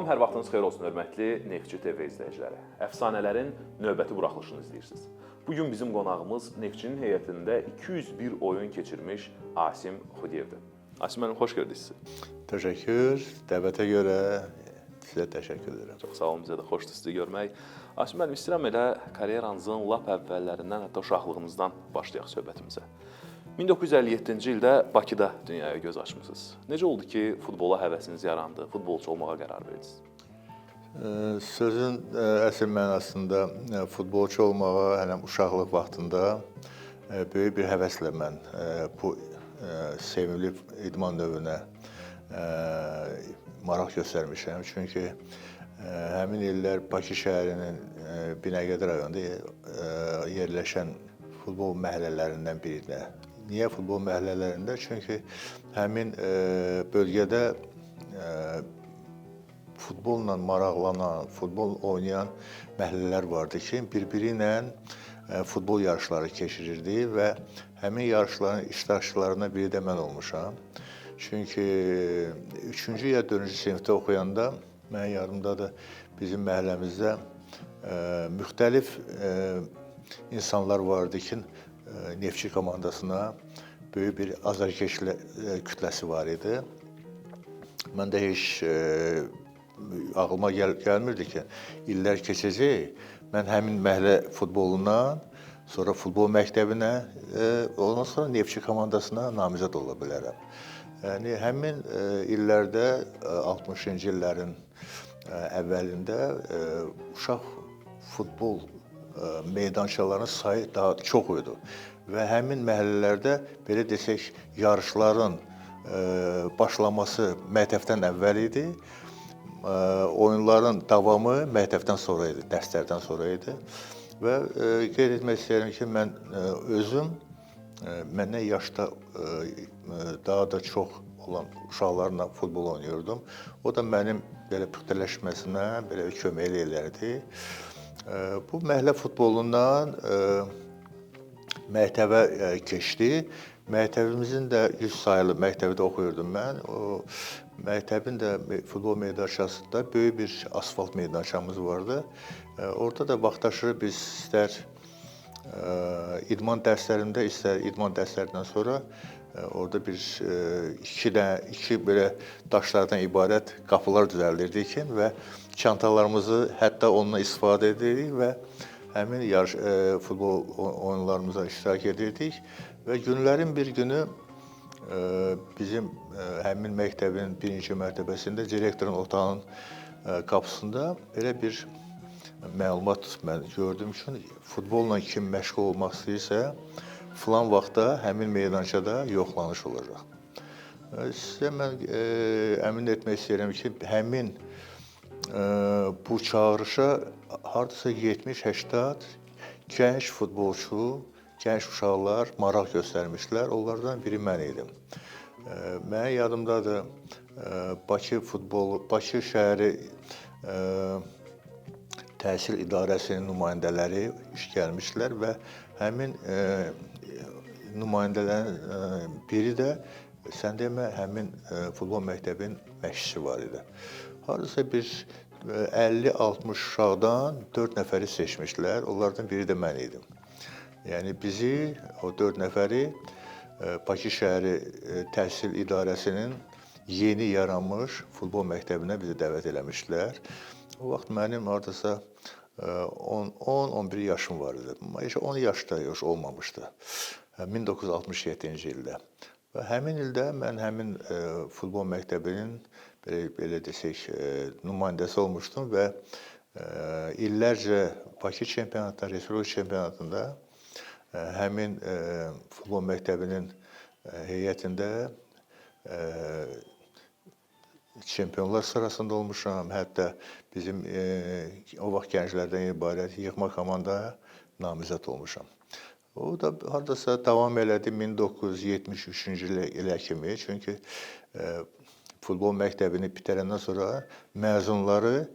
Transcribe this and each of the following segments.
Salam, hər vaxtınız xeyir olsun, hörmətli Neftçi TV izləyiciləri. Əfsanələrin növbəti buraxılışını izləyirsiniz. Bugün bizim qonağımız Neftçinin heyətində 201 oyun keçirmiş Asim Xudiyevdir. Asim müəllim, xoş gördük sizi. Təşəkkür. Dəvətə görə sizə təşəkkür edirəm. Çox sağ olun, bizə də xoşdur sizi görmək. Asim müəllim, istəyirəm elə karyeranızın lap əvvəllərindən, hətta uşaqlığınızdan başlayaq söhbətimizə. 1957-ci ildə Bakıda dünyaya göz açmısınız. Necə oldu ki, futbola həvəsiniz yarandı, futbolçu olmağa qərar verdiniz? Sözün əsl mənasında futbolçu olmağa hələm uşaqlıq vaxtında böyük bir həvəslə mən bu sevimli idman növünə maraq göstərmişəm. Çünki həmin illər Bakı şəhərinin Binəqədi rayonunda yerləşən futbol məhəllələrindən birinə. Niyə futbol məhəllələrində? Çünki həmin bölgədə futbolla maraqlanan, futbol oynayan məhəllələr vardı ki, bir-biri ilə futbol yarışları keçirirdi və həmin yarışların iştirakçılarından biri də mən olmuşam. Çünki 3-cü ya 4-cü sinifdə oxuyanda mənim yadımdadır, bizim məhəlləmizdə müxtəlif insanlar vardı ki, Neftçi komandasına böyük bir azarkeş kütləsi var idi. Mən də heç ağlıma gəlmirdi ki, illər keçəcək, mən həmin məhəllə futbolundan, sonra futbol məktəbinə, ondan sonra Neftçi komandasına namizəd ola bilərəm. Yəni, həmin illərdə, 60-cı illərin əvvəlində uşaq futbol meydançalarının sayı daha çox idi və həmin məhəllələrdə, belə desək, yarışların başlaması məktəbdən əvvəl idi, oyunların davamı məktəbdən sonra idi, dərslərdən sonra idi və qeyd etmək istəyirəm ki, mən özüm məndən yaşda daha da çox olan uşaqlarla futbol oynayırdım. O da mənim belə püxtələşməsinə belə kömək elərdi. Bu məhəllə futbolundan məktəbə keçdi. Məktəbimizin də 100 sayılı məktəbdə oxuyurdum mən. O məktəbin də futbol meydançasında böyük bir asfalt meydançamız vardı. Orada da vaxtaşırı biz istər idman dərslərində, istər idman dərslərindən sonra orada iki belə daşlardan ibarət qapılar düzəldirdik və çantalarımızı hətta onunla istifadə edirdik və həmin futbol oyunlarımıza iştirak edirdik və günlərin bir günü bizim həmin məktəbin birinci mərtəbəsində direktorun otağının qapısında belə bir məlumat mən gördüm ki, futbolla kim məşğul olmaq istəyirsə, filan vaxtda həmin meydançada yoxlanış olacaq. Sizə mən əmin etmək istəyirəm ki, həmin bu çağırışa hardasa 70-80 gənc futbolçu, gənc uşaqlar maraq göstərmişlər. Onlardan biri mən idim. Mənim yadımdadır, Bakı şəhəri təhsil idarəsinin nümayəndələri iş gəlmişlər və həmin nümayəndələrin biri də, sən demə, həmin futbol məktəbin məşqçisi var idi. Hardasa bir 50-60 uşaqdan 4 nəfəri seçmişlər, onlardan biri də mən idim. Yəni, bizi, o 4 nəfəri Bakı şəhəri təhsil idarəsinin yeni yaranmış futbol məktəbinə bizi dəvət eləmişlər. O vaxt mənim hardasa 10-11 yaşım var idi. Heç 10 yaşda olmamışdı. 1967-ci ildə. Və həmin ildə mən həmin futbol məktəbinin belə desək, nümayəndəsi olmuşdum və illərcə Bakı çempionatında, Respublika çempionatında həmin futbol məktəbinin heyətində çempionlar sırasında olmuşam. Hətta bizim o vaxt gənclərdən ibarət yığma komandaya namizəd olmuşam. O da hardasa davam elədi 1973-cü ilə kimi. Çünki futbol məktəbini bitərəndən sonra məzunları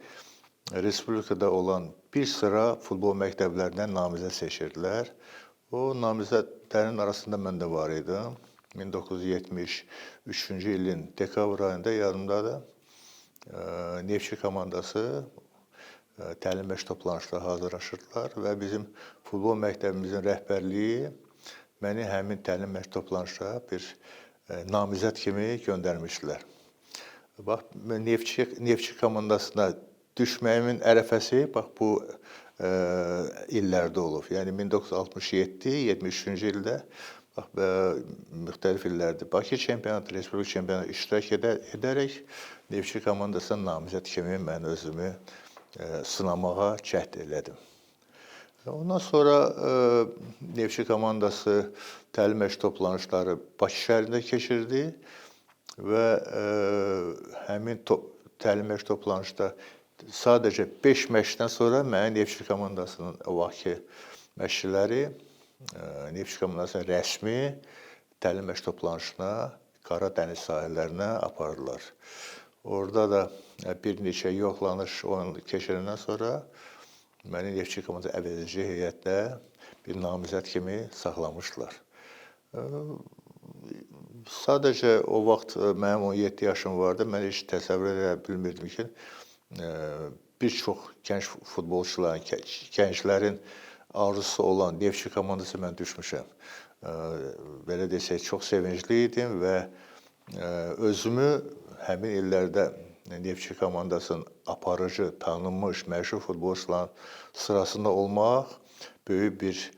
Respublikada olan bir sıra futbol məktəblərindən namizəd seçirdilər. O namizədlərin arasında mən də var idim. 1973-cü ilin dekabr ayında yadımdadır. Neftçi komandası təlim məşq toplanışına hazırlaşırdılar və bizim futbol məktəbimizin rəhbərliyi məni həmin təlim məşq toplanışına bir namizəd kimi göndərmişdilər. Bax, Neftçi komandasına düşməyimin ərəfəsi bax bu illərdə olub. Yəni 1967-73-cü ildə bax müxtəlif illərdə Bakı çempionatı, Respublika çempionatı iştirak edərək Neftçi komandasına namizəd kimi mən özümü sınamağa cəhd elədim. Ondan sonra Neftçi komandası təlim məşq toplanışları Bakı şəhərində keçirdi və həmin təlim məşq toplanışda sadəcə 5 məşqdən sonra məni Neftçi komandasının o vaxtki məşqçiləri Neftçi komandasının rəsmi təlim məşq toplanışına Qara Dəniz sahillərinə apardılar. Orada da bir neçə yoxlanış oyun keçirəndən sonra məni Neftçi komandası əvəzedici heyətdə bir namizəd kimi saxlamışdılar. Sadəcə o vaxt mənim 17 yaşım vardı. Mən heç təsəvvür edə bilmirdim ki, bir çox gənc futbolçuların, gənclərin arzusu olan Neftçi komandası mən düşmüşəm. Belə desək, çox sevincli idim və özümü həmin illərdə Neftçi komandasının aparıcı, tanınmış, məşhur futbolçuların sırasında olmaq böyük bir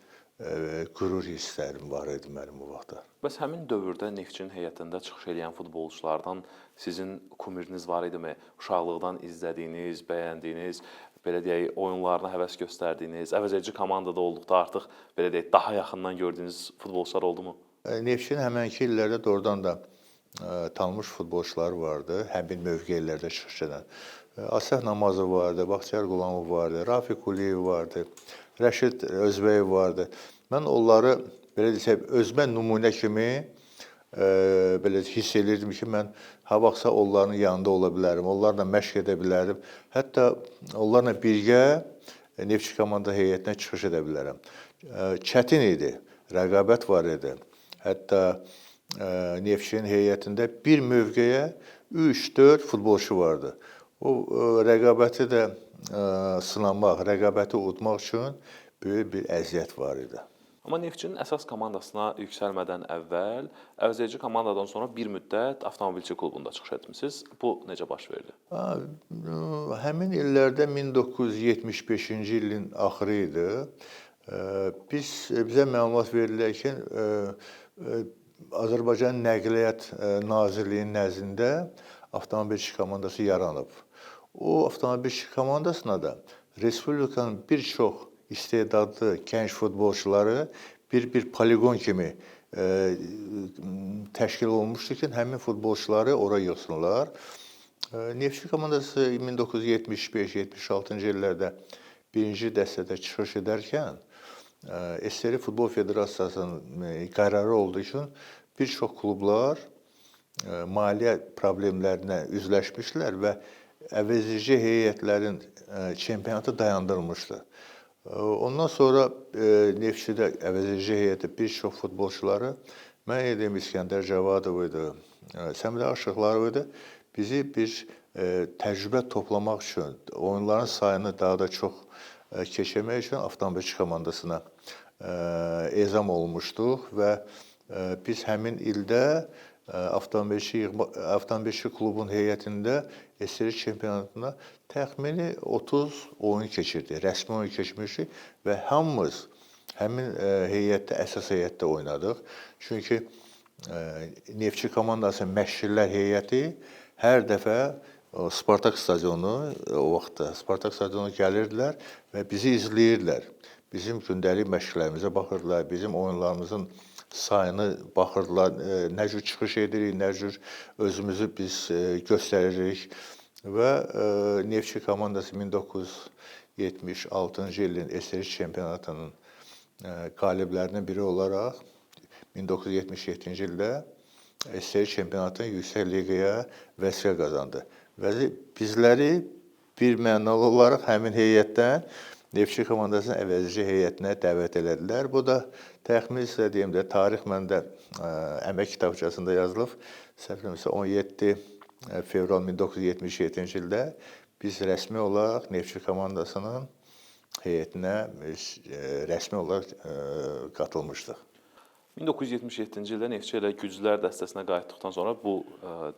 qürur hisslərim var idi mənim o vaxtda. Bəs həmin dövrdə Neftçinin heyətində çıxış edən futbolçulardan sizin kumiriniz var idimi? Uşaqlıqdan izlədiyiniz, bəyəndiyiniz, belə deyək, oyunlarına həvəs göstərdiyiniz, əvəzedici komandada olduqda artıq belə deyək, daha yaxından gördüyünüz futbolçular oldumu? Neftçinin həmənki illərdə doğrudan da tanınmış futbolçular vardı, həmin mövqelərdə çıxış edən. Asəf Namazov vardı, Baxtiyar Qulamov vardı, Rafiq Quliyev vardı, Rəşid Özbəyev vardı. Mən onları belə desək, özümə nümunə kimi belə hiss edirdim ki, mən ha vaxtsa onların yanında ola bilərəm, onlarla məşq edə bilərəm. Hətta onlarla birgə Neftçi komanda heyətinə çıxış edə bilərəm. Çətin idi, rəqabət var idi. Hətta Neftçinin heyətində bir mövqeyə 3-4 futbolçu vardı. O rəqabəti də sınamaq, rəqabəti udmaq üçün böyük bir əziyyət var idi. Amma Neftçinin əsas komandasına yüksəlmədən əvvəl, əvəzedici komandadan sonra bir müddət avtomobilçi klubunda çıxış etmisiniz. Bu necə baş verdi? Həmin illərdə 1975-ci ilin axırı idi. Bizə məlumat verildi ki, Azərbaycan Nəqliyyat Nazirliyinin nəzdində avtomobilçi komandası yaranıb. O avtomobilçi komandasına da Respublikanın bir çox istedadlı gənc futbolçuları bir poliqon kimi təşkil olunmuşdu ki, həmin futbolçuları ora yığsınlar. Neftçi komandası 1975-76-cı illərdə birinci dəstədə çıxış edərkən SSR Futbol Federasiyasının qərarı olduğu üçün bir çox klublar maliyyə problemlərinə üzləşmişlər və əvəzedici heyətlərin çempionatı dayandırılmışdı. Ondan sonra Neftçidə əvəzedici heyətdə bir çox futbolçuları, mən edim İskəndər Cavadov idi, Səməd Aşıqlarov idi, bizi bir təcrübə toplamaq üçün, oyunların sayını daha da çox keçirmək üçün avtomobilçi komandasına ezam olmuşduq və biz həmin ildə avtomobilçi klubun heyətində SSR çempionatına təxmini 30 oyun keçirdi, rəsmi oyun keçmişdik və hamımız həmin heyətdə, əsas heyətdə oynadıq. Çünki Neftçi komandasının məşqçilər heyəti hər dəfə Spartak stadionu, o vaxtda Spartak stadionu gəlirdilər və bizi izləyirdilər. Bizim gündəlik məşqlərimizə baxırdılar, bizim oyunlarımızın sayını baxırdılar, nə cür çıxış edirik, nə cür özümüzü biz göstəririk. Və Neftçi komandası 1976-cı ilin SSR çempionatının qaliblərindən biri olaraq 1977-ci ildə SSR çempionatının yüksək liqaya vəsvə qazandı. Və bizləri bir mənalı olaraq həmin heyətdən Neftçi komandasının əvəzedici heyətinə dəvət elədilər. Bu da təxmin istədiyimdə tarix məndə əmək kitabçasında yazılıb. Səhv eləmirəmsə 17 fevral 1977-ci ildə biz rəsmi olaraq Neftçi komandasının heyətinə rəsmi olaraq qatılmışdıq. 1977-ci ildə Neftçi ilə güclülər dəstəsinə qayıtdıqdan sonra bu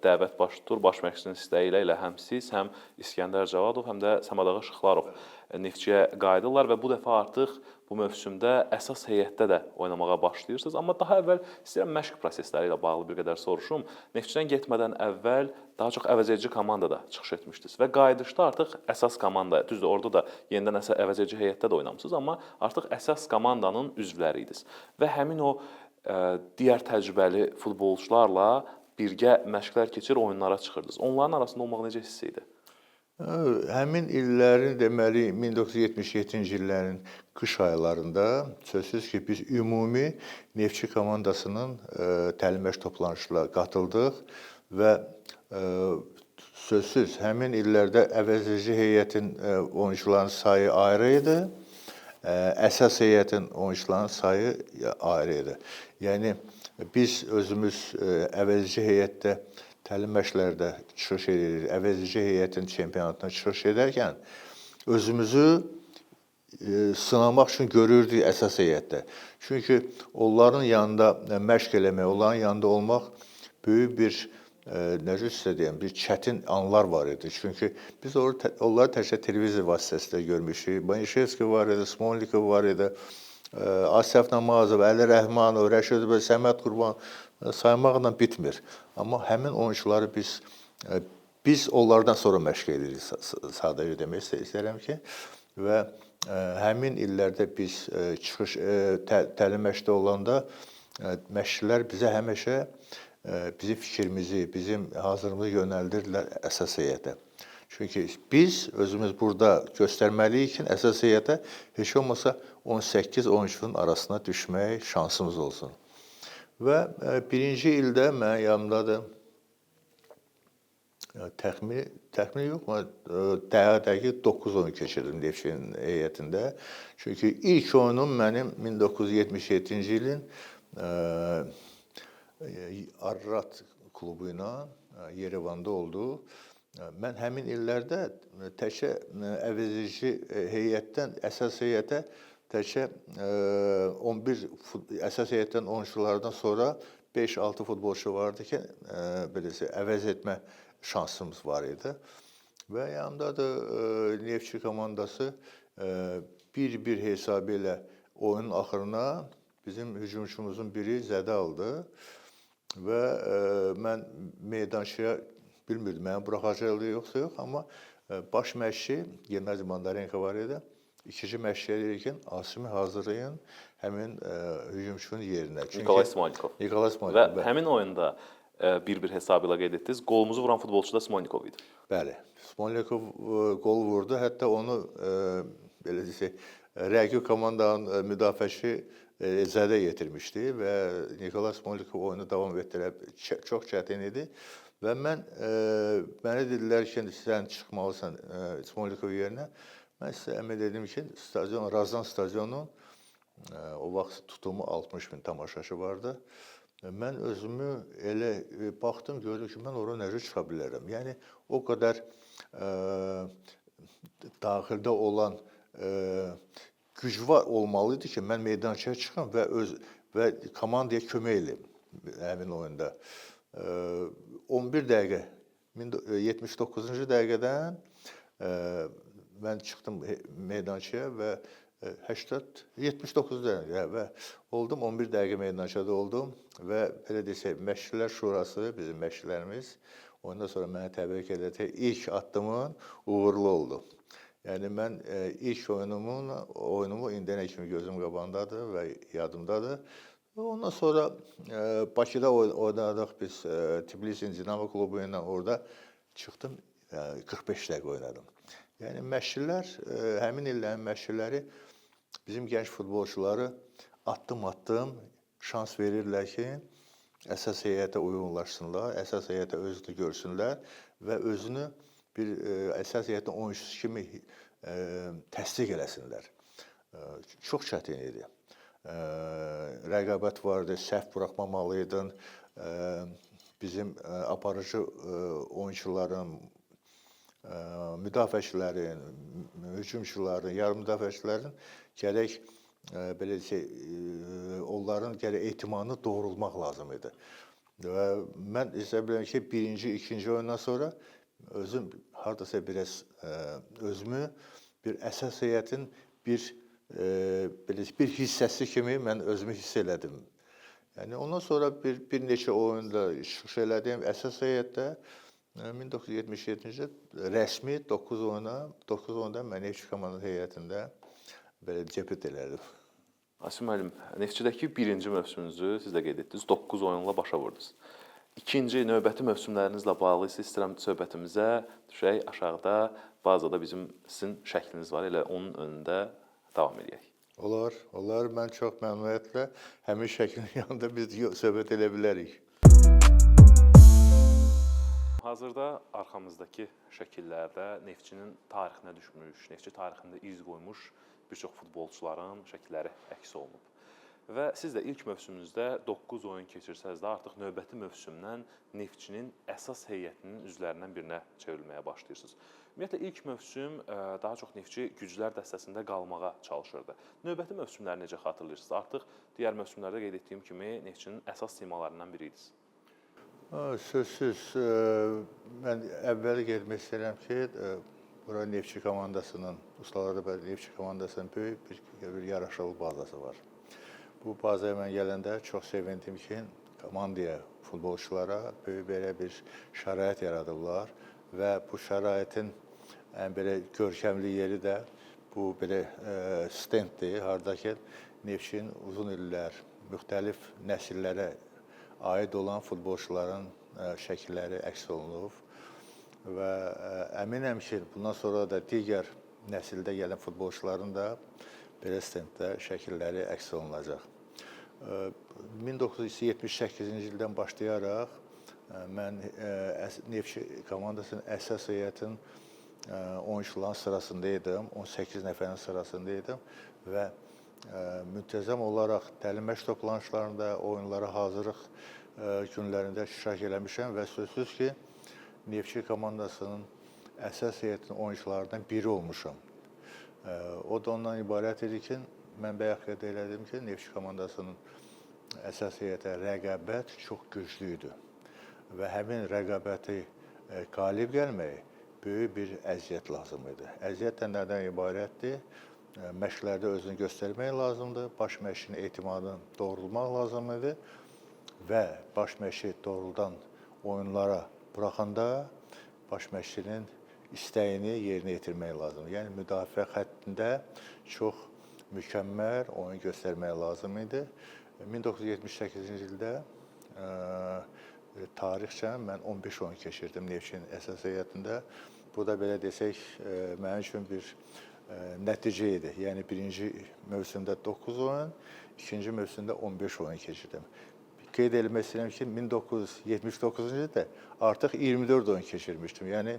dəvət baş tutur. Baş məşqçinin istəyi ilə həm siz, həm İskəndər Cavadov, həm də Səmədağa Şıxlarov Neftçiyə qayıdırlar və bu dəfə artıq bu mövsümdə əsas heyətdə də oynamağa başlayırsınız. Amma daha əvvəl istəyirəm məşq prosesləri ilə bağlı bir qədər soruşum. Neftçidən getmədən əvvəl daha çox əvəzedici komandada çıxış etmişdiniz və qayıdışda artıq əsas komanda, düzdür, orada da yenidən əvəzedici heyətdə də oynamısınız, amma artıq əsas komandanın üzvləri idiniz. Və həmin o digər təcrübəli futbolçularla birgə məşqlər keçir, oyunlara çıxırdınız. Onların arasında olmaq necə hiss idi? Həmin illərin, deməli, 1977-ci illərin qış aylarında sözsüz ki, biz ümumi Neftçi komandasının təlim məşq toplanışına qatıldıq və sözsüz həmin illərdə əvəzedici heyətin oyunçularının sayı ayrı idi. Əsas heyətin oyunçularının sayı ayrı idi. Yəni biz özümüz əvəzedici heyətdə təlim məşqlərdə çıxış edirik, əvəzedici heyətin çempionatına çıxış edərkən özümüzü sınamaq üçün görürdük əsas heyətdə. Çünki onların yanında məşq eləmək, onların yanında olmaq böyük bir necə sizə deyəm, bir çətin anlar var idi. Çünki biz onları təkcə televiziya vasitəsilə görmüşük. Banişevski var idi, Smolnikov var idi, Asəf Namazov, Əli Rəhmanov, Rəşid bəy, Səməd Qurban saymaqla bitmir. Amma həmin oyunçuları biz onlardan sonra məşq edirik, sadəcə demək istəyirəm ki. Və həmin illərdə biz çıxış təlim məşqdə olanda məşqçilər bizə həmişə bizim fikrimizi, bizim hazırlığımızı yönəldirdilər əsas heyətə. Çünki biz özümüz burada göstərməliyik ki, əsas heyətə heç olmasa 18-13-ün arasına düşmək şansımız olsun. Və birinci ildə mənim yanımdadır, təxmini yox, dəqiq 9 oyun keçirdim Neftçinin heyətində. Çünki ilk oyunum mənim 1977-ci ilin Arrat klubu ilə Yerevanda oldu. Mən həmin illərdə təkcə əvəzedici heyətdən əsas heyətə təkcə 11 əsas heyətdən oyunçulardan sonra 5-6 futbolçu vardı ki, beləsə əvəz etmə şansımız var idi. Və yanımdadır Neftçi komandası 1-1 hesabı ilə oyunun axırına bizim hücumçumuzun biri zədə aldı. Və mən meydançıya bilmirdim, məni buraxacaqdı yoxsa yox, amma baş məşqçi Gennadiy Bondarenko var idi. İkinci məşqçiyə deyirkən, Asimi hazırlayın həmin hücumçunun yerinə. Nikolay Smolnikov. Və həmin oyunda 1-1 hesabı ilə qeyd etdiniz. Qolumuzu vuran futbolçu da Smolnikov idi. Bəli, Smolnikov qol vurdu. Hətta onu, belə desək, rəqib komandanın müdafiəçi zədə yetirmişdi və Nikolay Smolnikov oyunu davam etdirib çox çətin idi və mənə dedilər ki, sən çıxmalısan Smolnikov yerinə. Mən sizə əmin dedim ki, Razan stadionunun o vaxt tutumu 60.000 tamaşaçı vardı. Mən özümü elə baxdım, gördüm ki, mən ora necə çıxa bilərəm. Yəni o qədər daxildə olan güc var olmalıydı ki, mən meydançaya çıxım və komandaya kömək eləyim həmin oyunda. 11 dəqiqə, 79-cu dəqiqədən mən çıxdım meydançaya və 79 dəqiqə və oldum, 11 dəqiqə meydançada oldum və belə desək, məşqçilər şurası, bizim məşqçilərimiz ondan sonra mənə təbrik edir. İlk addımın uğurlu oldu. Yəni mən ilk oyunumu indiyənə kimi gözüm qabağındadır və yadımdadır. Ondan sonra Bakıda oynadıq biz Tbilisi Dinamo klubu ilə, orada çıxdım 45 dəqiqə oynadım. Yəni məşqçilər, həmin illərin məşqçiləri bizim gənc futbolçuları addım-addım şans verirlər ki, əsas heyətə uyğunlaşsınlar, əsas heyətə özünü görsünlər və özünü bir əsas heyətin oyunçusu kimi təsdiq eləsinlər. Çox çətin idi. Rəqabət vardı, səhv buraxmamalıydın. bizim aparıcı oyunçuların, müdafiəçilərin, hücumçuların, yarım müdafiəçilərin gərək belə onların gərək etimadını doğrulmaq lazım idi. Və mən hesab edirəm ki, birinci, ikinci oyundan sonra özüm hardasa biraz özümü bir əsas heyətin belə bir hissəsi kimi mən özümü hiss elədim. Yəni ondan sonra bir neçə oyunda çıxış elədim. Əsas heyətdə 1977-ci rəsmi 9 oyunda mən Neftçi komandanın heyətində belə debüt elədim. Asim müəllim, Neftçidəki birinci mövsümünüzü siz də qeyd etdiniz, 9 oyunla başa vurdunuz. İkinci növbəti mövsümlərinizlə bağlı isə istəyirəm söhbətimizə düşək, aşağıda bazada sizin şəkliniz var, elə onun önündə davam edək. Olar. Mən çox məmnuniyyətlə həmin şəklin yanında biz söhbət edə bilərik. Hazırda arxamızdakı şəkillərdə Neftçinin tarixinə düşmüş, Neftçi tarixində iz qoymuş bir çox futbolçuların şəkilləri əks olunub. Və siz də ilk mövsümünüzdə 9 oyun keçirsəz də artıq növbəti mövsümdən Neftçinin əsas heyətinin üzvlərindən birinə çevrilməyə başlayırsınız. Ümumiyyətlə ilk mövsüm daha çox Neftçi güclər dəstəsində qalmağa çalışırdı. Növbəti mövsümləri necə xatırlayırsınız? Artıq digər mövsümlərdə qeyd etdiyim kimi Neftçinin əsas simalarından biri idiniz. Sözsüz, mən əvvəl qeyd etmək istəyirəm ki, bura Neftçi komandasının, Ustalarda Neftçi komandasının böyük bir yaraşıqlı bazası var. Bu bazaya mən gələndə çox sevindim ki, komandaya, futbolçulara böyük belə bir şərait yaradıblar və bu şəraitin ən belə görkəmli yeri də bu belə stenddir, hardakı Neftçinin uzun illər müxtəlif nəsillərə aid olan futbolçuların şəkilləri əks olunub və əminəm ki, bundan sonra da digər nəsildə gələn futbolçuların da belə stenddə şəkilləri əks olunacaq. 1978-ci ildən başlayaraq mən Neftçi komandasının əsas heyətin oyunçuların sırasındaydım, 18 nəfərin sırasındaydım və müntəzəm olaraq təlim məşq toplanışlarında, oyunlara hazırlıq günlərində iştirak eləmişəm və sözsüz ki, Neftçi komandasının əsas heyətinin oyunçularından biri olmuşam. O da ondan ibarət idi ki, mən bayaq qeyd elədim ki, Neftçi komandasının əsas heyətə rəqabət çox güclü idi və həmin rəqabəti qalib gəlməyi böyük bir əziyyət lazım idi. Əziyyət də nədən ibarətdir? Məşqlərdə özünü göstərmək lazımdır, baş məşqin etimadını doğrulmaq lazım idi və baş məşqi doğrudan oyunlara buraxanda baş məşqçinin istəyini yerinə yetirmək lazımdır. Yəni müdafiə xəttində çox mükəmməl oyun göstərmək lazım idi. 1978-ci ildə tarixçən mən 15 oyun keçirdim Neftçinin əsas heyətində. Bu da belə desək, mənim üçün bir nəticə idi. Yəni birinci mövsümdə 9 oyun, ikinci mövsümdə 15 oyun keçirdim. Qeyd etmək istəyirəm ki, 1979-cu ildə artıq 24 oyun keçirmişdim. Yəni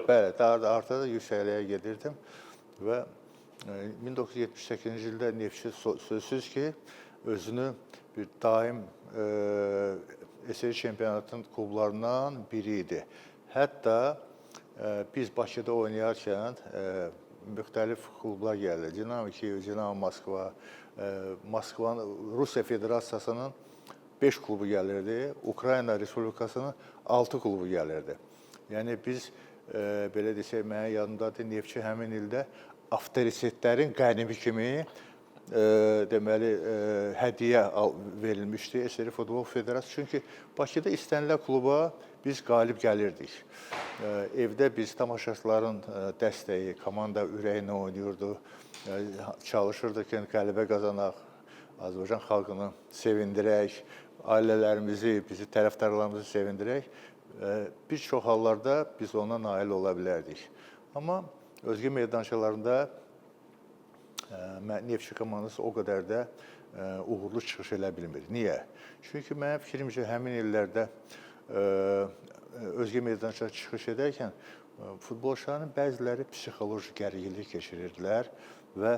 bəli, daha da artıq yüksəkliyə gedirdim və 1978-ci ildə Neftçi sözsüz ki, özünü bir daim SSR çempionatının klublarından biri idi. Hətta biz Bakıda oynayarkən müxtəlif klublar gəldi. Dinamo Kiyev, Dinamo Moskva, Moskvanın Rusiya Federasiyasının 5 klubu gəlirdi, Ukrayna Respublikasının 6 klubu gəlirdi. Yəni biz belə desək, mənim yadımdadır, Neftçi həmin ildə avtoritetlərin qənimi kimi deməli hədiyyə verilmişdi SSR Futbol Federasiyası. Çünki Bakıda istənilən kluba biz qalib gəlirdik. Evdə biz tamaşaçıların dəstəyi, komanda ürəyinə oynayırdı. Çalışırdıq ki, qələbə qazanaq, Azərbaycan xalqını sevindirək, ailələrimizi, bizi tərəfdarlarımızı sevindirək. Bir çox hallarda biz ona nail ola bilərdik. Amma özgə meydançalarında Neftçi komandası o qədər də uğurlu çıxış elə bilmir. Niyə? Çünki mənim fikrimcə həmin illərdə özgə meydançalara çıxış edərkən futbolçuların bəziləri psixoloji gərginlik keçirirdilər və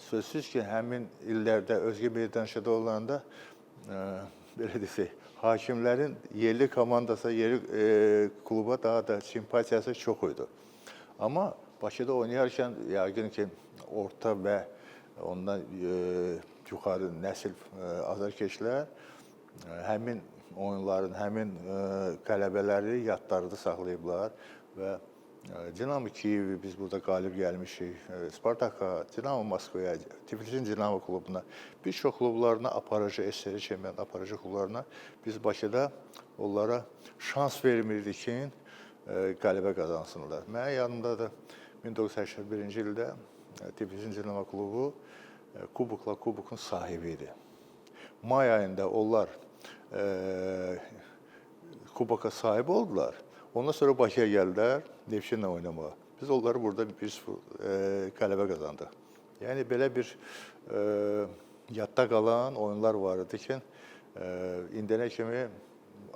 sözsüz ki, həmin illərdə özgə meydançada olanda belə desək, hakimlərin yerli komandası, yerli kluba daha da simpatiyası çox idi. Amma Bakıda oynayarkən yəqin ki, orta və ondan yuxarı nəsil azarkeşlər həmin oyunların, həmin qələbələri yadlarında saxlayıblar və Dinamo Kiyevi biz burada qalib gəlmişik, Spartaka, Dinamo Moskvaya, Tiflisin Dinamo klubuna, bir çox klublarına aparıcı, SSR çempionat aparıcı klublarına biz Bakıda onlara şans vermirdik ki, qələbə qazansınlar. Mənim yanımdadır 1981-ci ildə Tiflisin Dinamo klubu kubokun sahibi idi. May ayında onlar kuboka sahib oldular. Ondan sonra Bakıya gəldilər, Neftçinlə oynamağa. Biz onları burada 1-0 qələbə qazandıq. Yəni belə bir yadda qalan oyunlar var idi ki, indiyənə kimi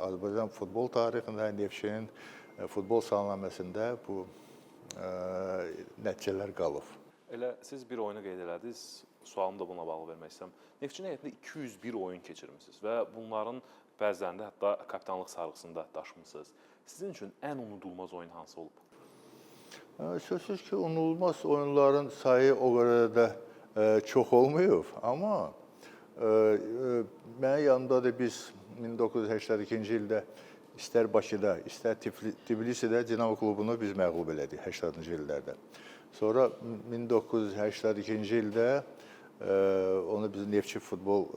Azərbaycan futbol tarixində, Neftçinin futbol salonnaməsində bu nəticələr qalıb. Elə siz bir oyunu qeyd elədiniz, sualımı da buna bağlı vermək istəyirəm. Neftçinin heyətində 201 oyun keçirmisiniz və bunların bəzilərində hətta kapitanlıq sarğısında daşımısınız. Sizin üçün ən unudulmaz oyun hansı olub? Sözsüz ki, unudulmaz oyunların sayı o qədər də çox olmayıb, amma mənim yanımda da biz 1982-ci ildə istər Bakıda, istər Tbilisidə Dinamo klubunu biz məğlub elədik 80-cı illərdə. Sonra 1982-ci ildə onu biz Neftçi futbol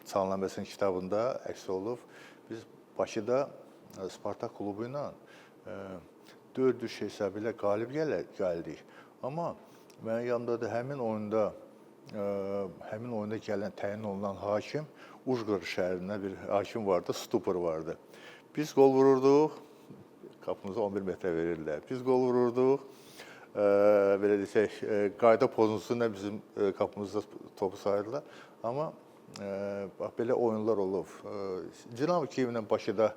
salonnaməsinin kitabında əks olub. Biz Bakıda Spartak klubu ilə 4-3 hesabı ilə qalib gəldik. Amma mənim yanımda da həmin oyunda gələn, təyin olunan hakim Ujqor şəhərində bir hakim vardı, Stupor vardı. Biz qol vururduq, qapımıza 11 metrə verirlər. Biz qol vururduq, belə desək, qayda pozuntusuyla bizim qapımızda topu sayırlar. Amma belə oyunlar olub. Dinamo Kiyevlə Bakıda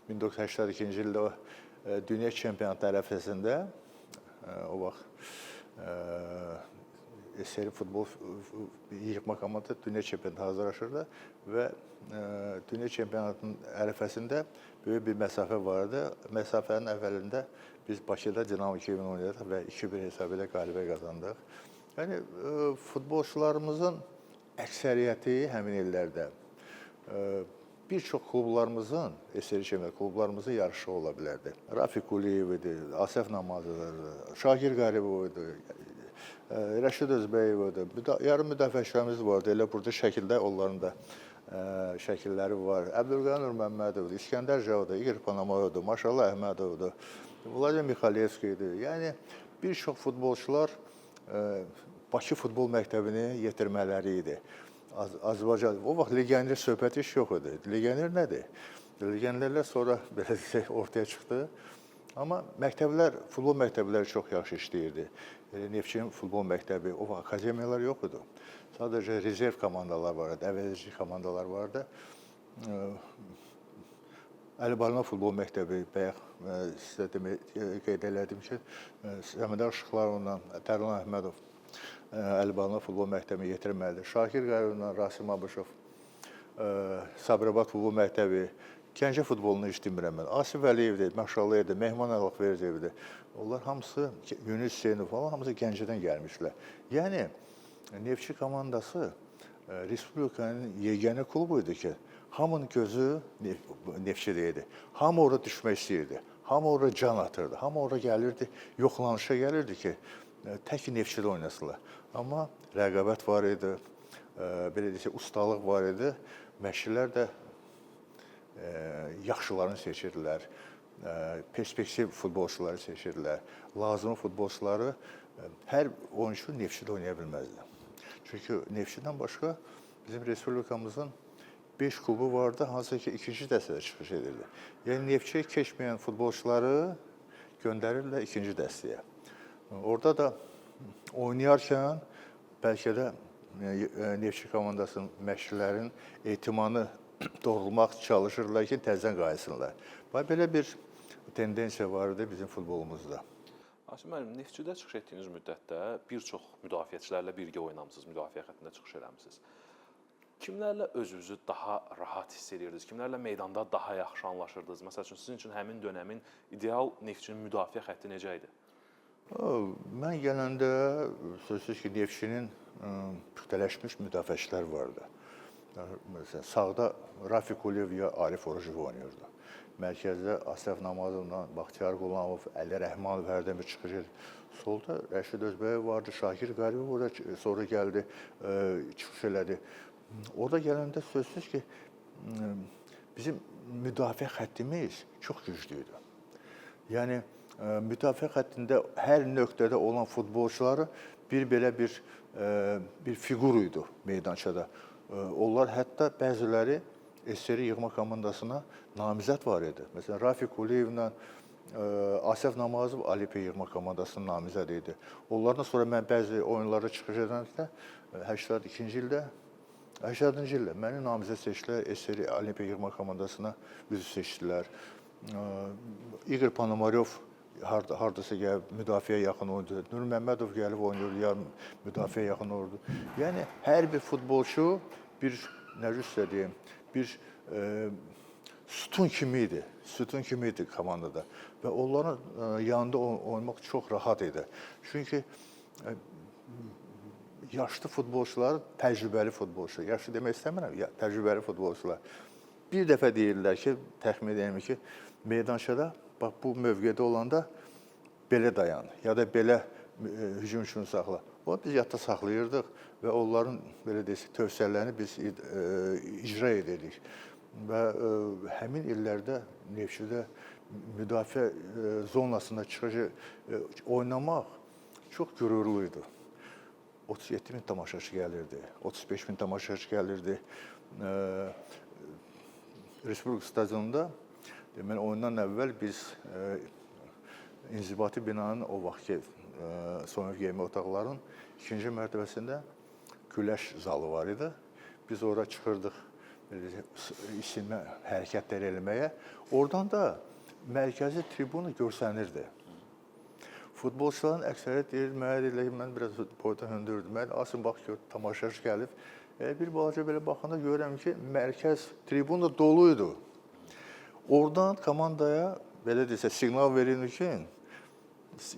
1982-ci ildə dünya çempionatı ərəfəsində o vaxt SSR futbol yığma komanda dünya çempionatı hazırlaşırdı və dünya çempionatının ərəfəsində böyük bir məsafə vardı. Məsafənin əvvəlində biz Bakıda Dinamo Kiyevini oynadıq və 2-1 hesabı ilə qələbə qazandıq. Yəni futbolçularımızın əksəriyyəti həmin illərdə bir çox klublarımızın, SSR çempionatı klublarımızın yarışı ola bilərdi. Rafiq Quliyev idi, Asəf Namazovdur, Şakir Qaribov idi, Rəşid Özbəyev idi. Yarım müdafiəçilərimiz vardı. Elə burada şəkildə onların da şəkilləri var. Əbdülqanur Məmmədovdur, İskəndər Javdır, İqor Panamayevdir, Maşallah Əhmədovdur, Vladimir Mikhailevski idi. Yəni bir çox futbolçular Bakı futbol məktəbini yetirmələri idi. Azərbaycan, o vaxt legioner söhbəti iş yox idi. Legioner nədir? Legionerlər sonra belə desək ortaya çıxdı. Amma məktəblər, futbol məktəbləri çox yaxşı işləyirdi. Neftçinin futbol məktəbi, o vaxt akademiyalar yox idi. Sadəcə rezerv komandalar vardı, əvəzedici komandalar vardı. Əli Barna futbol məktəbi, bayaq sizə qeyd elədim ki, Səmədar Şıxlarovla, Tərlan Əhmədov Əli Barna futbol məktəbini yetirməlidir. Şakir Qarayevlə Rasim Abışov, Sabirabad futbol məktəbi, Gəncə futbolunu işləmirəm mən. Asif Əliyevdir, Məşalıyevdir, Mehman Əlaqverzevdir. Onlar hamısı, Yunus Hüseynov falan, hamısı Gəncədən gəlmişlər. Yəni, Neftçi komandası Respublikanın yeganə klubu idi ki, hamının gözü Neftçidə idi. Hamı orada düşmək istəyirdi, hamı orada can atırdı, hamı orada gəlirdi, yoxlanışa gəlirdi ki, tək Neftçidə oynasınlar. Amma rəqabət var idi, belə desək, ustalıq var idi. Məşqçilər də yaxşılarını seçirdilər, perspektiv futbolçuları seçirdilər. Lazımi futbolçuları hər oyuncu Neftçidə oynaya bilməzdi. Çünki Neftçidən başqa bizim Respublikamızın 5 klubu vardı, hansı ki, ikinci dəstədə çıxış edirdi. Yəni, Neftçiyə keçməyən futbolçuları göndərirlər ikinci dəstəyə. Orada da oynayarkən bəlkə də Neftçi komandasının məşqçilərin etimanı doğrulmaq çalışırlar ki, təzədən qayıtsınlar. Belə bir tendensiya var idi bizim futbolumuzda. Asim müəllim, Neftçidə çıxış etdiyiniz müddətdə bir çox müdafiəçilərlə birgə oynamısınız, müdafiə xəttində çıxış eləmisiniz. Kimlərlə özünüzü daha rahat hiss edirdiniz? Kimlərlə meydanda daha yaxşı anlaşırdınız? Məsəl üçün sizin üçün həmin dönəmin ideal Neftçinin müdafiə xətti necə idi? Mən gələndə sözsüz ki, Neftçinin püxtələşmiş müdafiəçilər vardı. Məsələn, sağda Rafiq Quliyev ya Arif Orucov oynayırdı. Mərkəzdə Asraf Namazovla Baxtiyar Qulamov, Əli Rəhmanov hərdən bir çıxış edir. Solda Rəşid Özbəyev vardı, Şakir Qaribov orada sonra gəldi, çıxış elədi. Orada gələndə sözsüz ki, bizim müdafiə xəttimiz çox güclü idi. Yəni, müdafiə xəttində hər nöqtədə olan futbolçuları belə bir fiqur idi meydançada. Onlar hətta bəziləri SSR yığma komandasına namizəd var idi. Məsələn, Rafiq Quliyevlə Asaf Namazov Alipe yığma komandasının namizəd idi. Onlardan sonra mən bəzi oyunlarda çıxış edəndə 82-ci ildə 80-cı ildə məni namizəd seçdilər, SSR Olimpiya yığma komandasına üzv seçdilər. İqor Ponomaryov hardasa gəlib müdafiəyə yaxın oyuncu, Nur Məmmədov gəlib oynayırdı, ya müdafiəyə yaxın oyuncu. Yəni hər bir futbolçu bir necə deyim, bir sütun kimi idi komandada və onların yanında oynamaq çox rahat idi. Çünki yaşlı futbolçular, təcrübəli futbolçular, yaşlı demək istəmirəm, təcrübəli futbolçular. Bir dəfə deyirlər ki, təxmin edirəm ki, meydançada bax bu mövqedə olanda belə dayan, ya da belə hücum üçün saxla. O biz yadda saxlayırdıq və onların belə desək tövsiyələrini biz icra edirdik. Və həmin illərdə Neftçidə müdafiə zonasında çıxıcı oynamaq çox qürurlu idi. 37 min tamaşaçı gəlirdi, 35 min tamaşaçı gəlirdi. Respublika stadionunda deməli oyundan əvvəl biz inzibati binanın o vaxtki soyunma geyinmə otaqlarının ikinci mərtəbəsində güləş zalı var idi. Biz ora çıxırdıq isinmə hərəkətləri eləməyə. Oradan da mərkəzi tribuna görsənirdi. Futbolçuların əksəriyyət deyir, mən biraz boyda hündürdüm. Mən asın bax gör, tamaşaçı gəlib. Bir balaca belə baxanda görürəm ki, mərkəz tribuna dolu idi. Oradan komandaya belə desə siqnal verildi ki,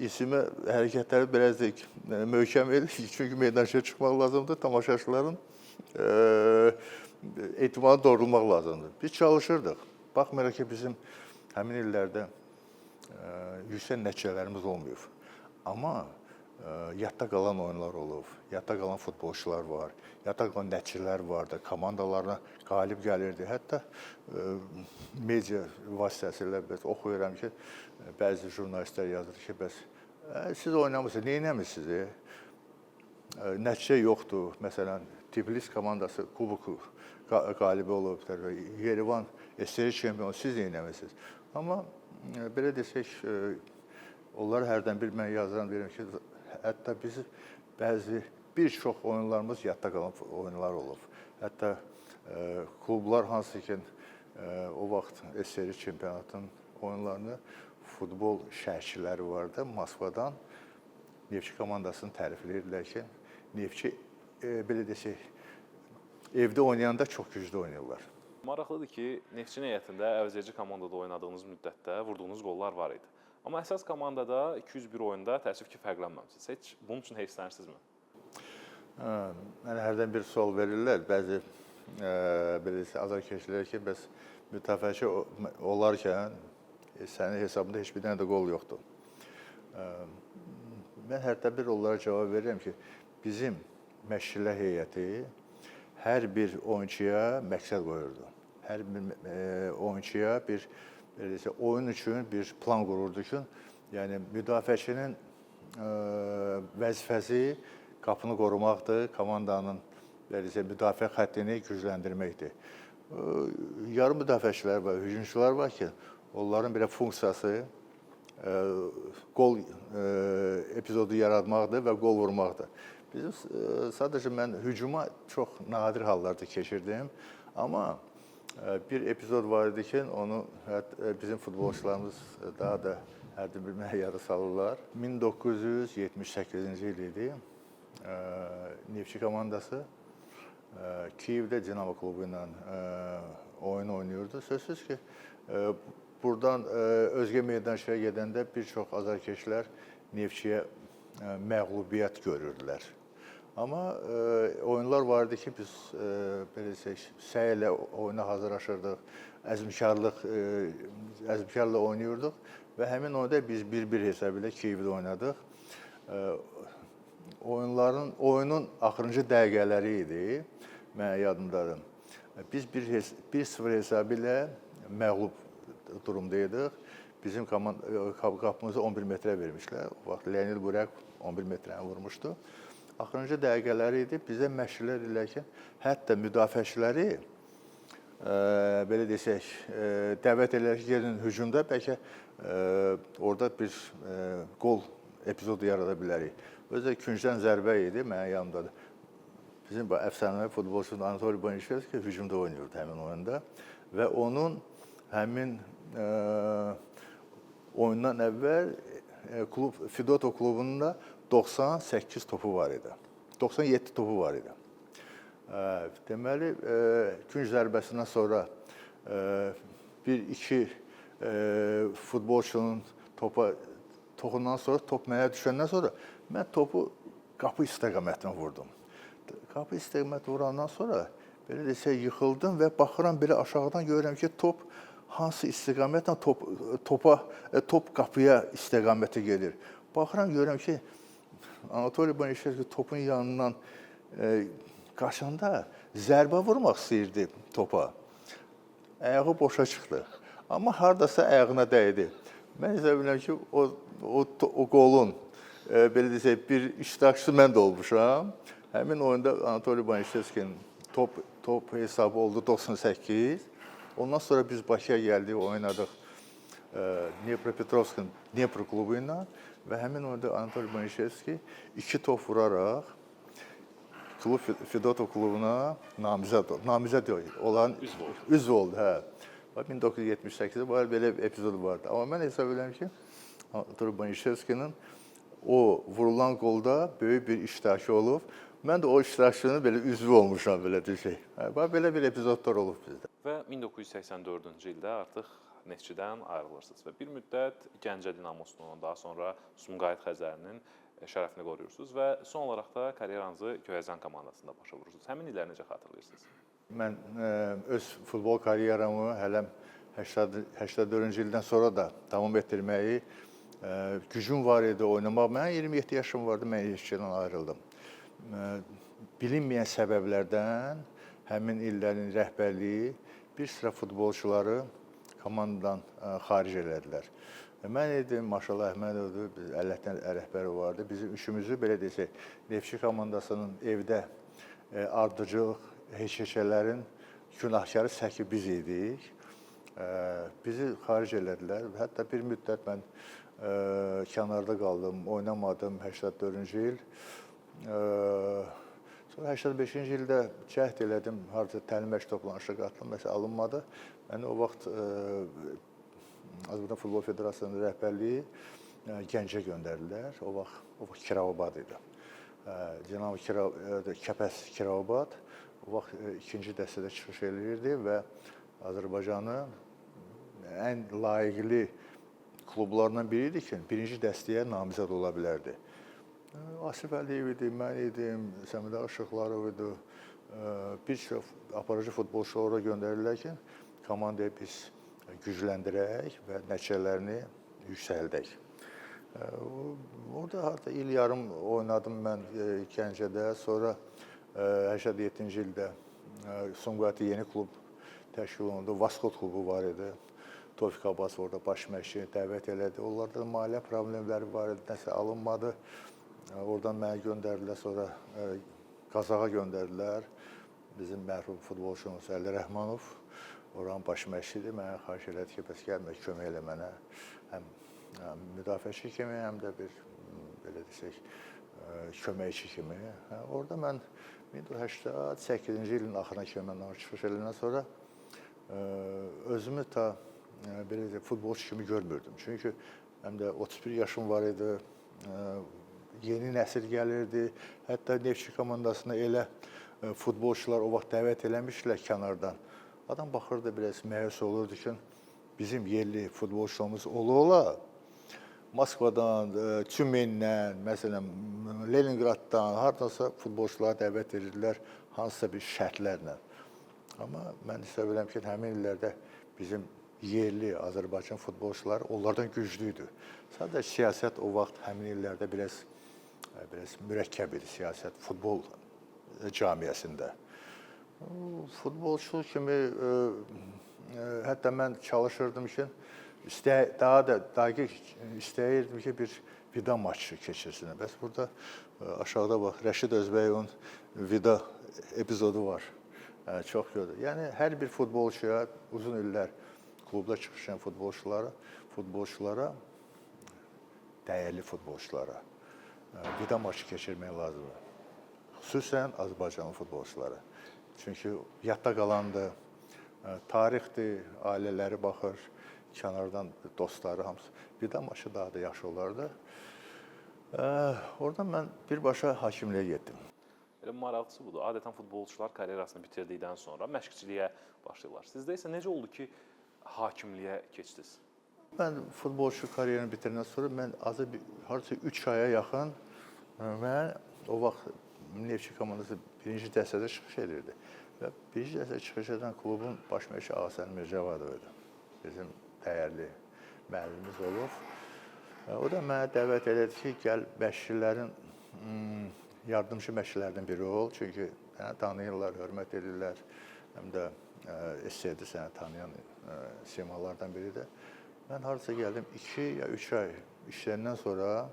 isimə hərəkətləri biraz möhkəm edilir. Çünki meydançaya çıxmaq lazımdır, tamaşaçıların etimadı doğrulmaq lazımdır. Biz çalışırdıq. Baxmayaraq ki, bizim həmin illərdə yüksək nəticələrimiz olmayıb. Amma yadda qalan oyunlar olub, yadda qalan futbolçular var, yadda qalan nəticələr vardı, komandalarına qalib gəlirdi. Hətta media vasitəsilə oxuyuram ki, bəzi jurnalistlər yazır ki, bəs siz oynamırsınız, neynəmişsiniz? Nəticə yoxdur. Məsələn, Tbilisi komandası kuboku qalibi olub, Yerevan SSR çempionu, siz neynəmişsiniz? Amma belə desək, onlar hərdən bir mən yazıram, deyirəm ki, hətta biz bir çox oyunlarımız yadda qalan oyunlar olub. Hətta klublar hansı ki, o vaxt SSR çempionatının oyunlarını futbol şərhçiləri vardı. Moskvadan Neftçi komandasını tərifləyirdilər ki, Neftçi belə desək, evdə oynayanda çox güclü oynayırlar. Maraqlıdır ki, Neftçinin heyətində əvəzedici komandada oynadığınız müddətdə vurduğunuz qollar var idi. Amma əsas komandada 201 oyunda təəssüf ki, fərqlənməmisiniz. Heç bunun üçün heyfslənirsinizmi? Mənə hərdən bir sual verirlər. Bəzi azarkeşlər ki, bəs mütəfəkkir olarkən sənin hesabında heç bir dənə də qol yoxdur. Mən hərdən bir onlara cavab verirəm ki, bizim məşqçilər heyəti hər bir oyunçuya məqsəd qoyurdu. Hər bir oyunçuya oyun üçün bir plan qururdu ki, yəni müdafiəçinin vəzifəsi qapını qorumaqdır, komandanın müdafiə xəttini gücləndirməkdir. Yarım müdafiəçilər var, hücumçular var ki, onların belə funksiyası qol epizodu yaratmaqdır və qol vurmaqdır. Sadəcə mən hücuma çox nadir hallarda keçirdim, amma bir epizod var idi ki, onu bizim futbolçularımız daha da hərdən bir mənə yada salırlar. 1978-ci il idi. Neftçi komandası Kiyevdə Dinamo klubu ilə oyun oynayırdı. Sözsüz ki, buradan özgə meydançaya gedəndə bir çox azarkeşlər Neftçiyə məğlubiyyət görürdülər. Amma oyunlar var idi ki, biz belə desək, səylə oyuna hazırlaşırdıq, əzmkarla oynayırdıq və həmin oyunda biz 1-1 hesabı ilə Kiyevdə oynadıq. Oyunun axırıncı dəqiqələri idi, mənə yadımdadır. Biz 1-0 hesabı ilə məğlub durumdaydıq. Bizim qapımızı 11 metrə vermişlər. O vaxt Leonid Buryak 11 metrəni vurmuşdu. Axırıncı dəqiqələri idi. Bizə məşqçilər dedilər ki, hətta müdafiəçiləri belə desək, dəvət edilər ki, gəlin hücumda bəlkə orada bir qol epizodu yarada bilərik. Özü də küncdən zərbə idi, mənə yanımdadır. Bizim əfsanəvi futbolçu Anatoliy Bonişevski hücumda oynayırdı həmin oyunda və onun həmin oyundan əvvəl Fidoto klubunda 98 topu var idi. 97 topu var idi. Deməli, künc zərbəsindən sonra bir-iki futbolçunun topa toxundan sonra, top mənə düşəndən sonra mən topu qapı istiqamətinə vurdum. Qapı istiqamət vurandan sonra belə desək yıxıldım və baxıram belə aşağıdan görürəm ki, top hansı istiqamətlə top qapıya istiqamətə gedir. Baxıram görürəm ki, Anatoliy Bonişevski topun yanından qaçanda zərbə vurmaq istəyirdi topa. Ayağı boşa çıxdı. Amma hardasa ayağına dəydi. Mən isə bilirəm ki, o qolun belə desək bir iştirakçısı mən də olmuşam. Həmin oyunda Anatoliy Bonişevskinin top hesabı oldu 98. Ondan sonra biz Bakıya gəldik, oynadıq Dnepropetrovsk'ın Dnepr klubu ilə və həmin oyunda Anatoliy Bonişevski 2 top vuraraq klub Fedotov klubuna namizəd olan üzv oldu. 1978-də belə bir epizod vardı. Amma mən hesab edirəm ki, Anatoliy Bonişevskinin o vurulan qolda böyük bir iştirakı olub. Mən də o iştirakçının belə üzvü olmuşam, belə deyək. Belə bir epizodlar olub bizdə. Və 1984-cü ildə artıq Neftçidən ayrılırsınız və bir müddət Gəncə Dinamosunun, daha sonra Sumqayıt Xəzərinin şərəfini qoruyursunuz və son olaraq da karyeranızı Göyəzən komandasında başa vurursunuz. Həmin illəri necə xatırlayırsınız? Mən öz futbol karyeramı hələm 84-cü ildən sonra da davam etdirməyi gücüm var idi, oynamaq. Mən 27 yaşım vardı, mən Neftçidən ayrıldım. Bilinməyən səbəblərdən həmin illərin rəhbərliyi bir sıra futbolçuları komandadan xaric elədilər. Mən idim, Maşallah Əhmədovdur, 50 dənə rəhbəri vardı. Bizim işimizi belə desək, Neftçi komandasının evdə ardıcılıq, heçələrin günahkarı səki biz idik. Bizi xaric elədilər. Hətta bir müddət mən kənarda qaldım, oynamadım 84-cü il. Sonra 85-ci ildə cəhd elədim, harca təlim-məşq toplanışına qatıldım, məsələ alınmadı. Məni o vaxt Azərbaycan Futbol Federasiyasının rəhbərliyi Gəncə göndərdilər. O vaxt Kirovabad idi. Dinamo Kəpəz Kirovabad o vaxt ikinci dəstədə çıxış eləyirdi və Azərbaycanın ən layiqli klublarından biri idi ki, birinci dəstəyə namizəd ola bilərdi. Asif Əliyev idi, mən idim, Səmidə Işıqlarov idi. Bir çox aparıcı futbolçular ora göndərirlər ki, komandayı biz gücləndirək və nəticələrini yüksəldək. Orada hatta il yarım oynadım mən Gəncədə. Sonra 87-ci ildə Sumqayıtda yeni klub təşkil olundu. Vaskot klubu var idi. Tofiq Abbas orada baş məşqçini dəvət elədi. Onlarda maliyyə problemləri var idi, nəsə alınmadı. Oradan mənə göndərdilər, sonra Qazaxa göndərdilər. Bizim mərhum futbolçumuz Əli Rəhmanov oranın baş məşqçidir. Mənə xahiş elədi ki, bəs gəlmə, kömək elə mənə. Həm müdafiəçi kimi, həm də bir belə desək, köməkçi kimi. Orada mən 1988-ci ilin axırına kimi mən çıxış edəndən sonra özümü ta belə futbolçu kimi görmürdüm. Çünki həm də 31 yaşım var idi. Yeni nəsil gəlirdi. Hətta Neftçi komandasına elə futbolçular o vaxt dəvət eləmişdilər kənardan. Adam baxırdı, biraz məyus olurdu ki, bizim yerli futbolçularımız ola-ola Moskvadan, Tümendən, məsələn, Leningraddan, hardansa futbolçuları dəvət edirdilər hansısa bir şərtlərlə. Amma mən isə bilirəm ki, həmin illərdə bizim yerli Azərbaycan futbolçuları onlardan güclüydü. Sadəcə siyasət o vaxt həmin illərdə biraz mürəkkəb idi siyasət futbol camiəsində. Futbolçu kimi hətta mən çalışırdım ki, daha da dəqiq istəyirdim ki, bir vida maçı keçirsin. Bəs burada aşağıda bax, Rəşid Özbəyovun vida epizodu var. Çox gözəl. Yəni hər bir futbolçuya uzun illər klubda çıxışan futbolçulara, dəyərli futbolçulara vida maçı keçirmək lazımdır. Xüsusən Azərbaycanlı futbolçulara. Çünki yadda qalandır, tarixdir, ailələri baxır, kənardan dostları hamısı. Vida maçı daha da yaxşı olardı. Oradan mən birbaşa hakimliyə getdim. Elə maraqlısı budur. Adətən futbolçular karyerasını bitirdikdən sonra məşqçiliyə başlayırlar. Sizdə isə necə oldu ki, hakimliyə keçdiniz? Mən futbolçu karyerini bitirəndən sonra mən azı hardasa 3 aya yaxın mən o vaxt Neftçi komandası birinci dəstədə çıxış edirdi. Və birinci dəstədə çıxış edən klubun baş məşqçisi Ağasəlim Mirzəcavadov idi. Bizim dəyərli müəllimimiz olub. O da mənə dəvət elədi ki, gəl məşqçilərin yardımcı məşqçilərdən biri ol. Çünki səni tanıyırlar, hörmət edirlər. Həm də SSR-də səni tanıyan simalardan biridir. Mən hardasa gəldim 2 ya 3 ay işləyəndən sonra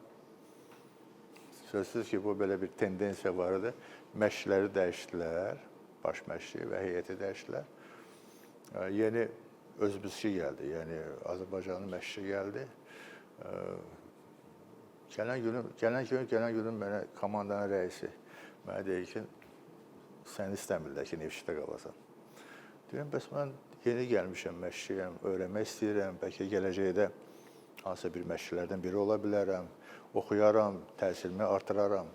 sözsüz ki, bu belə bir tendensiya var idi. Məşqçiləri dəyişdilər, baş məşqçi və heyəti dəyişdilər. Yeni özbüzçi gəldi, yəni Azərbaycanlı məşqçi gəldi. Gələn günün mənə komandanın rəisi mənə deyir ki, sən istəmirlər ki, Neftçidə qalasan. Deyirəm, bəs mən yeni gəlmişəm, məşqçiyəm, öyrənmək istəyirəm, bəlkə gələcəkdə hansısa bir məşqçilərdən biri ola bilərəm, oxuyaram, təhsilimi artıraram.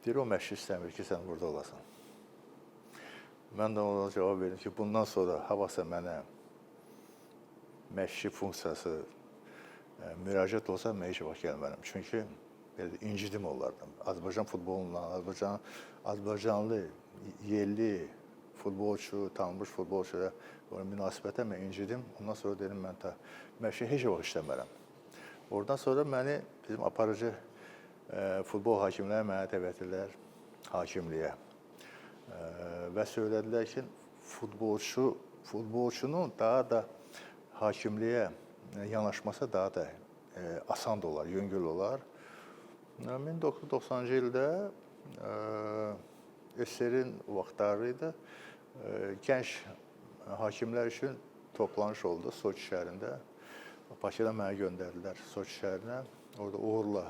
Deyir, o məşqçi istəmir ki, sən burada olasan. Mən də ona cavab verdim ki, bundan sonra havasa mənə məşqçi funksiyası müraciət olsa, mən heç vaxt gəlmərəm. Çünki incidim onlardan. Azərbaycan futbolundan, Azərbaycanlı, yerli futbolçu, tanınmış futbolçuya münasibətə mən incidim. Ondan sonra dedim, mən məşqçi heç vaxt işləmərəm. Oradan sonra məni bizim aparıcı futbol hakimləri mənə dəvət edilər hakimliyə. Və söylədilər ki, futbolçunun daha da hakimliyə yanaşması daha da asan da olar, yüngül olar. 1990-cı ildə SSR-in vaxtları idi. Gənc hakimlər üçün toplanış oldu Soçi şəhərində. Bakıda mənə göndərdilər Soçi şəhərinə. Orada uğurla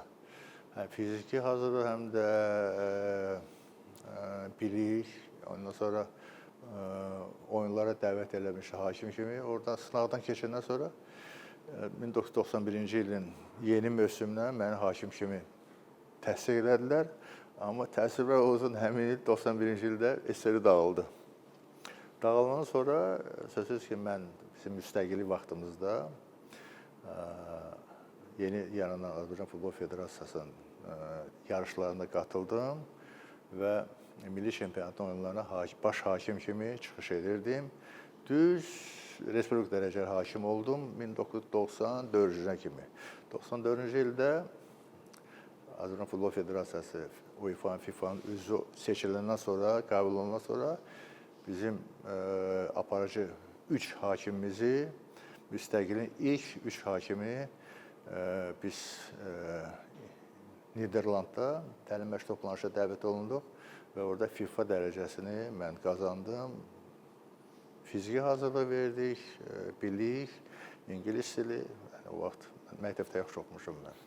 həm fiziki hazırlıq, həm də bilik, ondan sonra oyunlara dəvət eləmiş hakim kimi. Orada sınaqdan keçəndən sonra 1991-ci ilin yeni mövsümünə məni hakim kimi təsdiq elədilər. Amma təəssüflər olsun, həmin il 91-ci ildə SSR dağıldı. Dağılandan sonra sözsüz ki, mən bizim müstəqillik vaxtımızda yeni yaranan Azərbaycan Futbol Federasiyasının yarışlarına qatıldım və milli çempionatın oyunlarına baş hakim kimi çıxış edirdim. Düz respublika dərəcəli hakim oldum 1994-cü kimi. 94-cü ildə Azərbaycan Futbol Federasiyası UEFA-nın, FIFA-nın üzvü seçiləndən sonra, qəbul olundan sonra bizim aparıcı 3 hakimimizi, müstəqilin ilk 3 hakimi biz Niderlandda təlim məşq toplanışına dəvət olunduq və orada FIFA dərəcəsini mən qazandım. Fiziki hazırlıq verdik, bilik, ingilis dili. O vaxt məktəbdə yaxşı oxumuşum mən.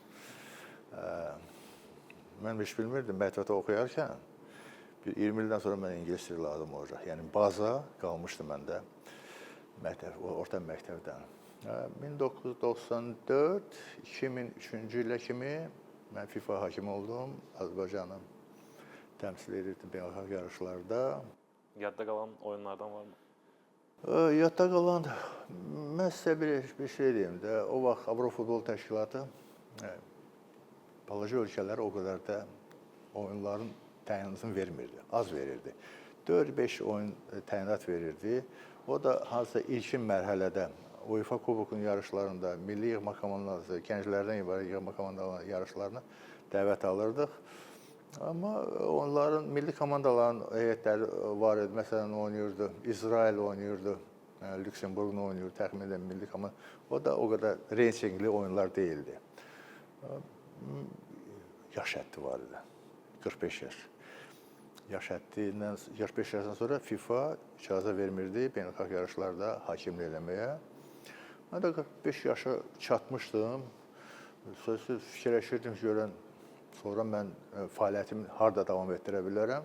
Mən heç bilmirdim, məktəbdə oxuyarkən 20 ildən sonra mən ingilis dili lazım olacaq. Yəni baza qalmışdı məndə orta məktəbdən. 1994-2003-cü ilə kimi mən FIFA hakimi oldum Azərbaycanın. təmsil edirdim beynəlxalq yarışlarda. Yadda qalan oyunlardan varmı? Yadda qalan, mən sizə bir şey deyim də, o vaxt Avropa Futbol Təşkilatı balaca ölkələrə o qədər də oyunların təyinatını vermirdi, az verirdi. 4-5 oyun təyinat verirdi. O da hansısa ilkin mərhələdə UEFA Kubokunun yarışlarında, milli yığma komandaları, gənclərdən ibarət yığma komandaları yarışlarına dəvət alırdıq. Amma onların milli komandaların heyətləri var idi. Məsələn, oynayırdı, İsrail oynayırdı, Lüksemburqla oynayırdı, təxminən milli komanda. O da o qədər reytingli oyunlar deyildi. Yaş həddi var idi, 45 yaş. Yaş həddindən 45 yaşdan sonra FIFA icazə vermirdi beynəlxalq yarışlarda hakimlik eləməyə. Mən də 45 yaşa çatmışdım. Sözsüz fikirləşirdim ki, görən sonra mən fəaliyyətimi harda davam etdirə bilərəm.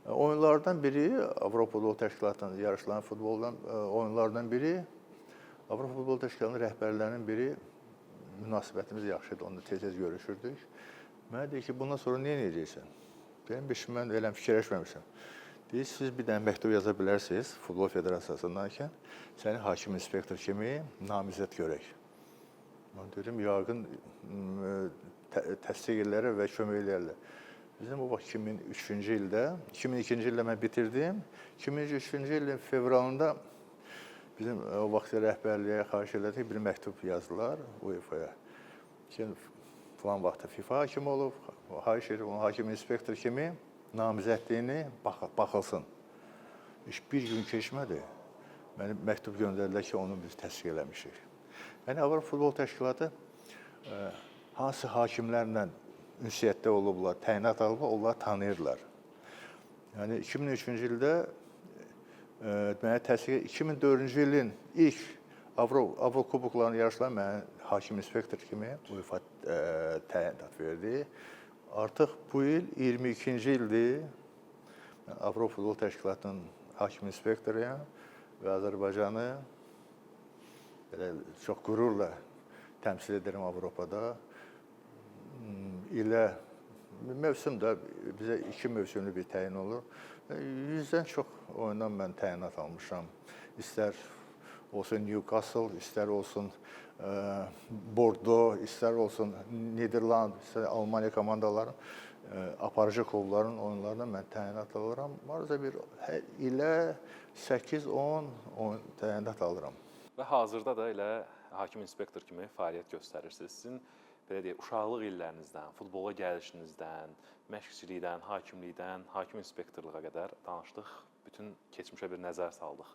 Oyunlardan biri, Avropa Futbol Təşkilatının yarışlanan futboldan oyunlardan biri, Avropa Futbol Təşkilatının rəhbərlərinin biri münasibətimiz yaxşıdır, onunla tez-tez görüşürdük. Mənə deyir ki, bundan sonra nə edəcəksən? Deyim, mən elə fikirləşməmişəm. Deyir, siz bir dənə məktub yaza bilərsiniz Futbol Federasiyasındankən, səni hakim inspektor kimi namizəd görək. Mən dedim, yaqın təsdiq edirlər və kömək edirlər. Bizim o vaxt 2003-cü ildə, 2002-ci ildə mən bitirdim. 2003-cü ilin fevralında bizim o vaxt rəhbərliyə xahiş elədik, bir məktub yazdılar UEFA-ya. Falan vaxtda FIFA hakimi olub, xahiş edir, onun hakim inspektor kimi namizədliyini baxılsın. Bir gün keçmədi, mənim məktub göndərdilər ki, onu biz təsdiq eləmişik. Yəni, Avropa Futbol Təşkilatı hansı hakimlərlə ünsiyyətdə olublar, təyinat alıblar, onları tanıyırlar. Yəni, 2003-cü ildə mənə təsdiq 2004-cü ilin ilk Avropa Kuboklarının yarışları mənə hakim inspektor kimi UEFA təyinat verdi. Artıq bu il 22-ci ildir Avropa Futbol Təşkilatının hakim inspektoruyam və Azərbaycanı çox qürurla təmsil edirəm Avropada. İlə mövsüm də bizə 2 mövsümlü bir təyin olur. 100-dən çox oyundan mən təyinat almışam. İstər olsun Newcastle, istər olsun Bordeaux, istər olsun Niderland, istər Almaniya komandaların, aparıcı klubların oyunlarına mən təyinat alıram. Varsa bir ilə 8-10 oyun təyinat alıram. Və hazırda da elə hakim inspektor kimi fəaliyyət göstərirsiniz. Sizin belə deyək, uşaqlıq illərinizdən, futbola gəlişinizdən, məşqçilikdən, hakimlikdən, hakim inspektorluğa qədər danışdıq, bütün keçmişə bir nəzər saldıq.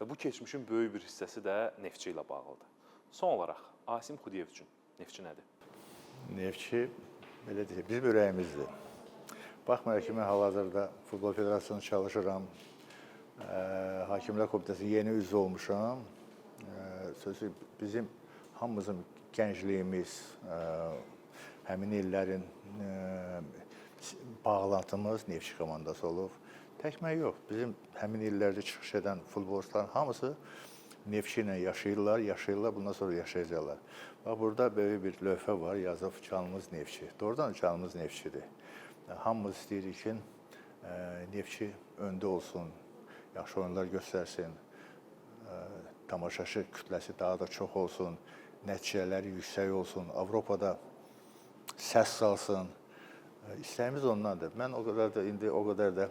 Və bu keçmişin böyük bir hissəsi də Neftçi ilə bağlıdır. Son olaraq, Asim Xudiyev üçün Neftçi nədir? Neftçi, belə deyək, bizim ürəyimizdir. Baxmayaraq ki, mən hal-hazırda Futbol Federasiyasında çalışıram, Hakimlər Komitəsinin yeni üzvü olmuşam. Sözü bizim hamımızın gəncliyimiz, həmin illərin bağlantımız Neftçi komandası olub. Tək mən yox, bizim həmin illərdə çıxış edən futbolçuların hamısı Neftçi ilə yaşayırlar, bundan sonra yaşayacaqlar. Bax, burada böyük bir lövhə var, yazıb canımız Neftçi. Doğrudan canımız Neftçidir. Hamımız istəyirik ki, Neftçi öndə olsun, yaxşı oyunlar göstərsin, tamaşaçı kütləsi daha da çox olsun, nəticələri yüksək olsun, Avropada səs salsın. İstəyimiz ondandır. Mən o qədər də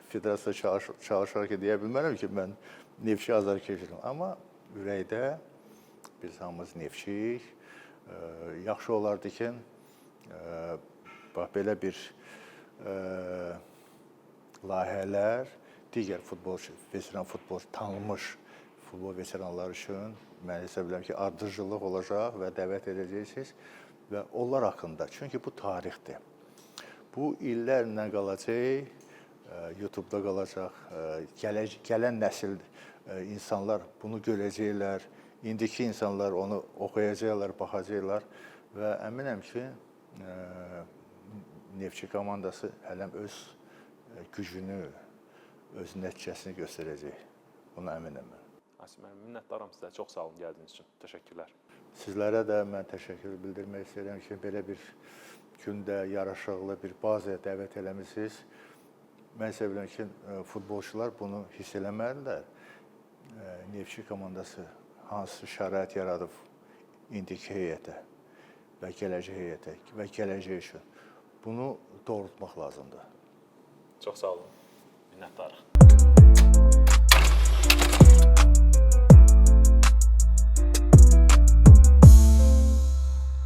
federasiyada çalışaraq deyə bilmərəm ki, mən Neftçi azarkeşiyəm. Amma ürəkdə biz hamımız Neftçiyik. Yaxşı olardı ki, belə bir layihələr digər veteran futbolçu, tanınmış futbol veteranları üçün mən hesab edirəm ki, ardıcıllıq olacaq və dəvət edəcəksiniz və onlar haqqında. Çünki bu tarixdir. Bu illərlə qalacaq, YouTube-da qalacaq, gələn nəsil insanlar bunu görəcəklər, indiki insanlar onu oxuyacaqlar, baxacaqlar və əminəm ki, Neftçi komandası hələm öz gücünü, öz nəticəsini göstərəcək. Buna əminəm mən. Asim müəllim, minnətdaram sizə. Çox sağ olun gəldiyiniz üçün. Təşəkkürlər. Sizlərə də mən təşəkkür bildirmək istəyirəm ki, belə bir gündə yaraşıqlı bir bazaya dəvət eləmisiniz. Mən isə bilirəm ki, futbolçular bunu hiss eləməlidirlər. Neftçi komandası hansı şərait yaradıb indiki heyətə və gələcək heyətə və gələcək üçün bunu doğrultmaq lazımdır. Çox sağ olun. Minnətdarıq.